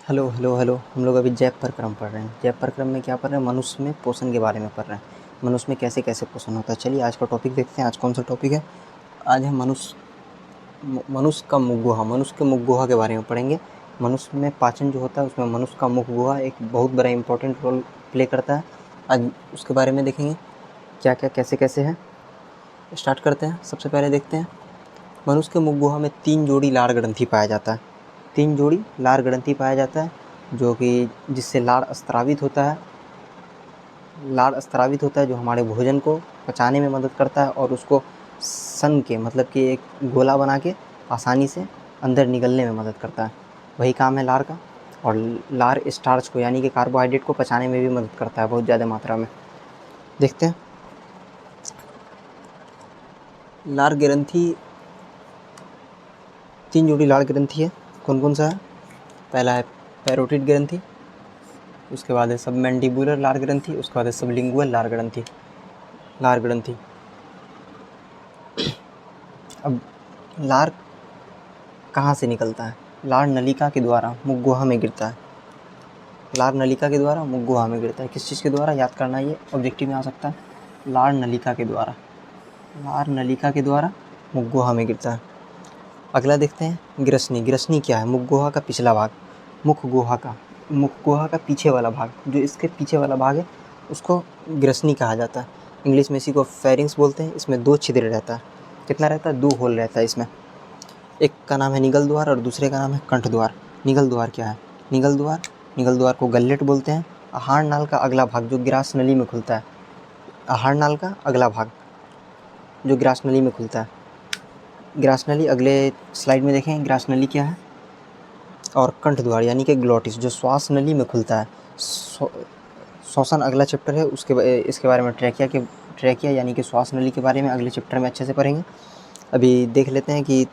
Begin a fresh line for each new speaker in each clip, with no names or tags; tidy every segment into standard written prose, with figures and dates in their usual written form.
Hello hello hello. हम लोग अभी जैव प्रक्रम पढ़ रहे हैं। जैव प्रक्रम में क्या पढ़ रहे हैं? मनुष्य में पोषण के बारे में पढ़ रहे हैं। मनुष्य में कैसे कैसे पोषण होता है। चलिए आज का टॉपिक देखते हैं। आज कौन सा टॉपिक है? आज हम मनुष्य का मुख गुहा, मनुष्य के मुख गुहा के बारे में पढ़ेंगे। मनुष्य में पाचन जो होता है उसमें मनुष्य का मुख गुहा एक बहुत बड़ा इंपॉर्टेंट रोल प्ले करता है। आज उसके बारे में देखेंगे क्या क्या कैसे कैसे है। स्टार्ट करते हैं। सबसे पहले देखते हैं मनुष्य के मुख गुहा में 3 जोड़ी लार ग्रंथि पाया जाता है। 3 जोड़ी लार ग्रंथि पाया जाता है जो कि जिससे लार स्त्रावित होता है। लार स्त्रावित होता है जो हमारे भोजन को पचाने में मदद करता है और उसको सन के मतलब कि एक गोला बना के आसानी से अंदर निगलने में मदद करता है। वही काम है लार का। और लार स्टार्च को यानी कि कार्बोहाइड्रेट को पचाने में भी मदद करता है बहुत ज़्यादा मात्रा में। देखते हैं लार ग्रंथि 3 जोड़ी लार ग्रंथि है। कौन कौन सा है? पहला है पैरोटिड ग्रंथि, उसके बाद है सबमैंडिबुलर लार ग्रंथि, उसके बाद है सबलिंगुअल लार ग्रंथि। अब लार कहाँ से निकलता है? लार नलिका के द्वारा मुख गुहा में गिरता है। लार नलिका के द्वारा मुख गुहा में गिरता है। किस चीज़ के द्वारा? याद करना, ये ऑब्जेक्टिव में आ सकता है। लार नलिका के द्वारा, लार नलिका के द्वारा मुख गुहा में गिरता है। अगला देखते हैं ग्रसनी। ग्रसनी क्या है? मुख गुहा का पिछला भाग। मुख गुहा का पीछे वाला भाग, जो इसके पीछे वाला भाग है उसको ग्रसनी कहा जाता है। इंग्लिश में इसी को फेरिंग्स बोलते हैं। इसमें 2 छिद्र रहता है। कितना रहता है? 2 होल रहता है इसमें। एक का नाम है निगल द्वार और दूसरे का नाम है कंठ द्वार। निगल द्वार क्या है? निगल द्वार को गल्लेट बोलते हैं। आहार नाल का अगला भाग जो ग्रास नली में खुलता है। आहार नाल का अगला भाग जो ग्रास नली में खुलता है। ग्रास नली अगले स्लाइड में देखें ग्रास नली क्या है। और कंठ द्वार यानी कि ग्लोटिस जो श्वास नली में खुलता है। श्वसन अगला चैप्टर है, इसके बारे में ट्रैकिया यानी कि श्वास नली के बारे में अगले चैप्टर में अच्छे से पढ़ेंगे। अभी देख लेते हैं कि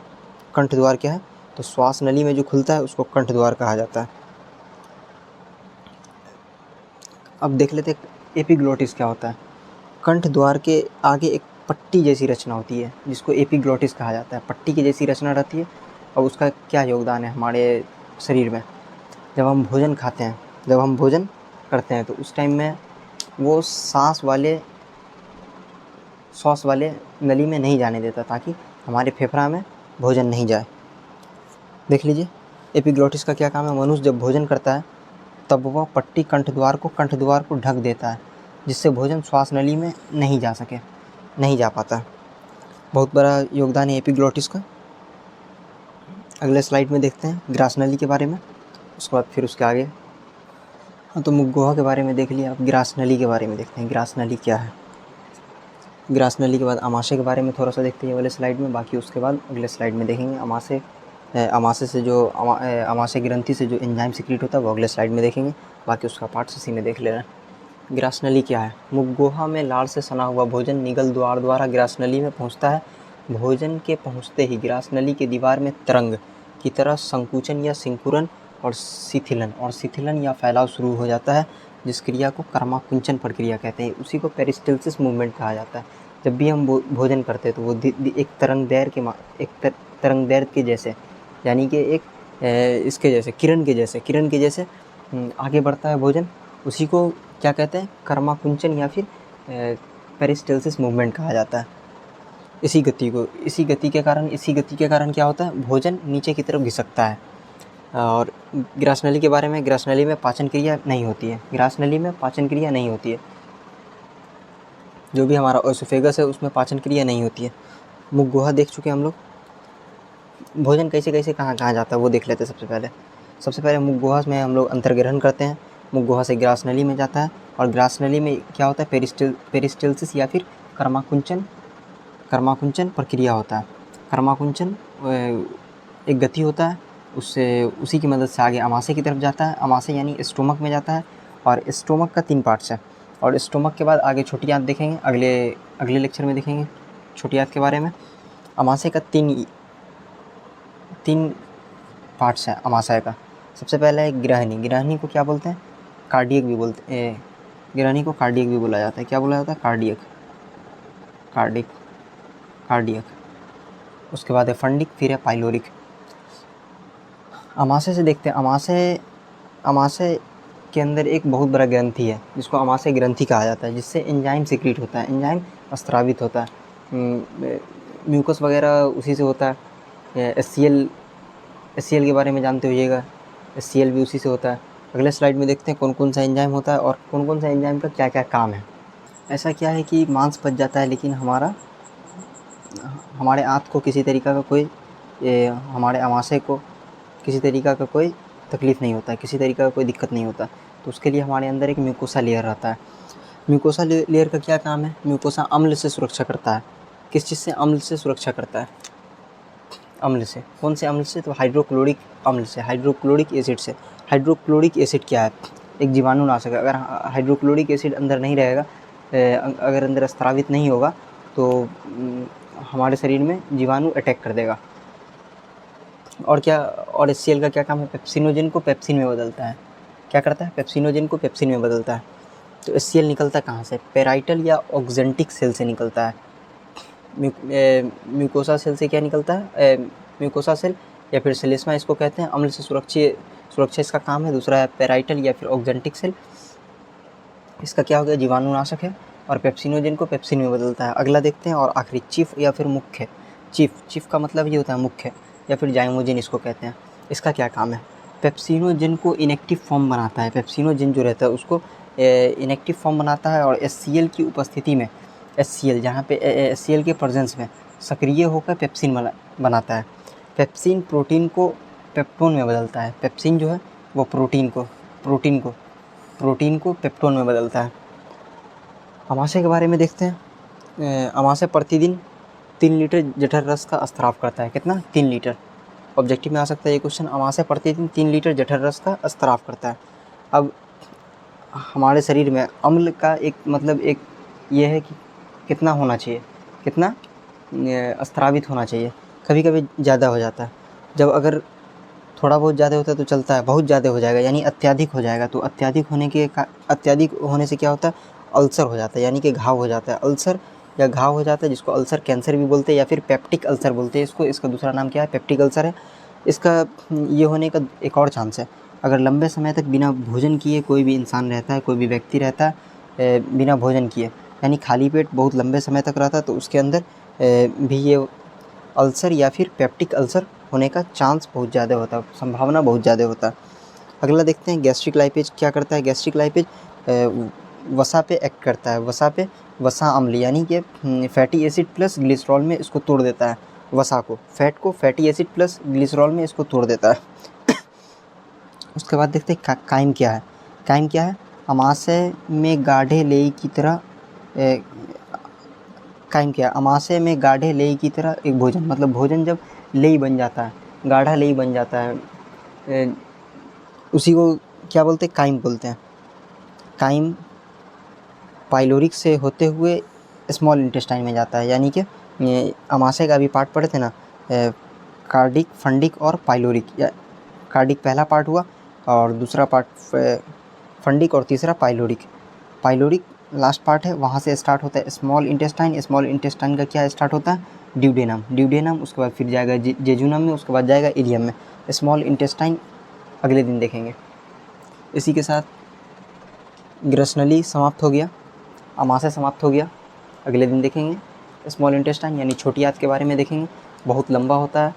कंठ द्वार क्या है। तो श्वास नली में जो खुलता है उसको कंठ द्वार कहा जाता है। अब देख लेते हैं एपिग्लोटिस क्या होता है। कंठ द्वार के आगे एक पट्टी जैसी रचना होती है जिसको एपिग्लोटिस कहा जाता है। पट्टी की जैसी रचना रहती है। और उसका क्या योगदान है हमारे शरीर में? जब हम भोजन खाते हैं, जब हम भोजन करते हैं तो उस टाइम में वो सांस वाले नली में नहीं जाने देता ताकि हमारे फेफड़ा में भोजन नहीं जाए। देख लीजिए एपिग्लोटिस का क्या काम है। मनुष्य जब भोजन करता है तब वह पट्टी कंठ द्वार को ढक देता है जिससे भोजन श्वास नली में नहीं जा पाता। बहुत बड़ा योगदान है एपिग्लोटिस का। अगले स्लाइड में देखते हैं ग्रास नली के बारे में, उसके बाद फिर उसके आगे। हाँ, तो मुख गुहा के बारे में देख लिया। अब ग्रास नली के बारे में देखते हैं ग्रास नली क्या है। ग्रास नली के बाद आमाशय के बारे में थोड़ा सा देखते हैं वाले स्लाइड में, बाकी उसके बाद अगले स्लाइड में देखेंगे। आमाशय ग्रंथि से जो एंजाइम सिक्रीट होता है वो अगले स्लाइड में देखेंगे। बाकी उसका पार्ट इसी में देख ले रहे हैं। ग्रास नली क्या है? मुख गुहा में लार से सना हुआ भोजन निगल द्वार द्वारा ग्रास नली में पहुँचता है। भोजन के पहुँचते ही ग्रास नली की दीवार में तरंग की तरह संकुचन या सिंकुरन और शिथिलन या फैलाव शुरू हो जाता है, जिस क्रिया को कर्माकुंचन प्रक्रिया कहते हैं। उसी को पेरिस्टल्सिस मूवमेंट कहा जाता है। जब भी हम भोजन करते हैं तो वो एक तरंग दैर्घ्य के जैसे यानी कि इसके जैसे किरण के जैसे आगे बढ़ता है भोजन। उसी को क्या कहते हैं? कर्माकुंचन या फिर पेरिस्टल्सिस मूवमेंट कहा जाता है। इसी गति के कारण क्या होता है? भोजन नीचे की तरफ घिसकता है। और ग्रास नली के बारे में, ग्रास नली में पाचन क्रिया नहीं होती है। जो भी हमारा ओएसोफेगस है उसमें पाचन क्रिया नहीं होती है। मुख गुहा देख चुके हैं हम लोग। भोजन कैसे कैसे कहाँ जाता है वो देख लेते हैं। सबसे पहले मुख गुहा में हम लोग अंतर्ग्रहण करते हैं। मुख गुहा से ग्रास नली में जाता है और ग्रास नली में क्या होता है? पेरिस्टल्सिस या फिर कर्माकुंचन प्रक्रिया होता है। कर्माकुंचन एक गति होता है, उसी की मदद से आगे आमाशय की तरफ जाता है। आमाशय यानी स्टोमक में जाता है और स्टोमक का 3 पार्ट्स है। और स्टोमक के बाद आगे छोटी आंत देखेंगे। अगले लेक्चर में देखेंगे छोटी आंत के बारे में। आमाशय का 3 पार्ट्स है आमाशय का। सबसे पहला है ग्रहनी। ग्रहनी को क्या बोलते हैं? कार्डियक भी बोलते हैं। ग्रहनी को कार्डियक भी बोला जाता है। क्या बोला जाता है? कार्डियक। उसके बाद है फंडिक, फिर है पाइलोरिक। आमाशय से देखते हैं। आमाशय अमाशय के अंदर एक बहुत बड़ा ग्रंथि है जिसको अमाशय ग्रंथि कहा जाता है, जिससे एंजाइम सिक्रीट होता है, एंजाइम स्रावित होता है। म्यूकस वगैरह उसी से होता है। एचसीएल के बारे में जानते होइएगा, एचसीएल भी उसी से होता है। अगले स्लाइड में देखते हैं कौन कौन सा एंजाइम होता है और कौन कौन सा एंजाइम का क्या क्या काम है। ऐसा क्या है कि मांस पच जाता है लेकिन हमारे आंत को किसी तरीक़ा का कोई हमारे अमाशय को किसी तरीक़ा का कोई तकलीफ़ नहीं होता है, किसी तरीक़ा का कोई दिक्कत नहीं होता। तो उसके लिए हमारे अंदर एक म्यूकोसा लेयर रहता है। म्यूकोसा लेयर का क्या काम है? म्यूकोसा अम्ल से सुरक्षा करता है। किस चीज़ से? अम्ल से सुरक्षा करता है। अम्ल से। कौन से अम्ल से? तो हाइड्रोक्लोरिक अम्ल से, हाइड्रोक्लोरिक एसिड से। हाइड्रोक्लोरिक एसिड क्या है? एक जीवाणुनाशक है। अगर हाइड्रोक्लोरिक एसिड अंदर नहीं रहेगा, अगर अंदर स्रावित नहीं होगा तो हमारे शरीर में जीवाणु अटैक कर देगा। और क्या, और एचसीएल का क्या काम है? पेप्सिनोजेन को पेप्सिन में बदलता है। क्या करता है? पेप्सिनोजेन को पेप्सिन में बदलता है। तो एचसीएल निकलता कहाँ से? पेराइटल या ऑक्जेंटिक सेल से निकलता है। म्यूकोसा सेल से क्या निकलता है? म्यूकोसा सेल या फिर सेलेस्मा इसको कहते हैं। अम्ल से सुरक्षा इसका काम है। दूसरा है पेराइटल या फिर ऑक्जेंटिक सेल, इसका क्या हो गया? जीवाणुनाशक है। और पेप्सिनोजेन को पेप्सिन में बदलता है। अगला देखते हैं और आखिरी चीफ या फिर मुख्य। चीफ का मतलब ये होता है मुख्य, या फिर जाइमोजेन इसको कहते हैं। इसका क्या काम है? पेप्सिनोजेन को इनएक्टिव फॉर्म बनाता है। पेप्सिनोजेन जो रहता है उसको इनएक्टिव फॉर्म बनाता है और एचसीएल की उपस्थिति में, एचसीएल जहाँ पे एचसीएल के प्रेजेंस में सक्रिय होकर पेप्सिन बनाता है। पेप्सिन प्रोटीन को पेप्टोन में बदलता है। पेप्सिन जो है वो प्रोटीन को पेप्टोन में बदलता है। अमाशय के बारे में देखते हैं। अमाशय प्रतिदिन 3 लीटर जठर रस का स्राव करता है। कितना? 3 लीटर। ऑब्जेक्टिव में आ सकता है ये क्वेश्चन। अमाशय प्रतिदिन 3 लीटर जठर रस का स्राव करता है। अब हमारे शरीर में अम्ल का एक मतलब एक ये है कि कितना होना चाहिए, कितना स्रावित होना चाहिए। कभी कभी ज़्यादा हो जाता है। जब अगर थोड़ा बहुत ज़्यादा होता है तो चलता है, बहुत ज़्यादा हो जाएगा यानी अत्यधिक हो जाएगा। तो अत्यधिक होने से क्या होता है? अल्सर हो जाता है, यानी कि घाव हो जाता है। अल्सर या घाव हो जाता है, जिसको अल्सर कैंसर भी बोलते हैं या फिर पेप्टिक अल्सर बोलते हैं इसको। इसका दूसरा नाम क्या है? पेप्टिक अल्सर है। इसका ये होने का एक और चांस है, अगर लंबे समय तक बिना भोजन किए कोई भी इंसान रहता है, कोई भी व्यक्ति रहता है बिना भोजन किए, यानी खाली पेट बहुत लंबे समय तक रहता है, तो उसके अंदर भी ये अल्सर या फिर पेप्टिक अल्सर होने का चांस बहुत ज़्यादा होता है, संभावना बहुत ज़्यादा होता है। अगला देखते हैं गैस्ट्रिक लाइपेज क्या करता है। गैस्ट्रिक लाइपेज वसा पे एक्ट करता है। वसा अम्ल यानी कि फैटी एसिड प्लस ग्लिसरॉल में इसको तोड़ देता है। वसा को, फैट को फैटी एसिड प्लस ग्लिसरॉल में इसको तोड़ देता है। उसके बाद देखते हैं काइम क्या है। काइम क्या है? अमाशय में गाढ़े लेई की तरह काइम क्या है? अमाशय में गाढ़े लेई की तरह एक भोजन, मतलब भोजन जब लेई बन जाता है, गाढ़ा लेई बन जाता है, उसी को क्या बोलते हैं? काइम बोलते हैं। काइम पाइलोरिक से होते हुए स्मॉल इंटेस्टाइन में जाता है, यानी कि अमाशय का अभी पार्ट पढ़े थे ना, कार्डिक, फंडिक और पाइलोरिक। या कार्डिक पहला पार्ट हुआ और दूसरा पार्ट फंडिक और तीसरा पाइलोरिक। पाइलोरिक लास्ट पार्ट है, वहाँ से स्टार्ट होता है स्मॉल इंटेस्टाइन। स्मॉल इंटेस्टाइन का क्या स्टार्ट होता है? ड्यूडेनम, उसके बाद फिर जाएगा जेजुनम में, उसके बाद जाएगा इलियम में। स्मॉल इंटेस्टाइन अगले दिन देखेंगे। इसी के साथ ग्रसनली समाप्त हो गया, अमाशय समाप्त हो गया। अगले दिन देखेंगे स्मॉल इंटेस्टाइन यानी छोटी आंत के बारे में देखेंगे, बहुत लंबा होता है,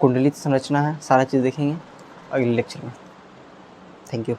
कुंडलित संरचना है, सारा चीज़ देखेंगे अगले लेक्चर में। Thank you.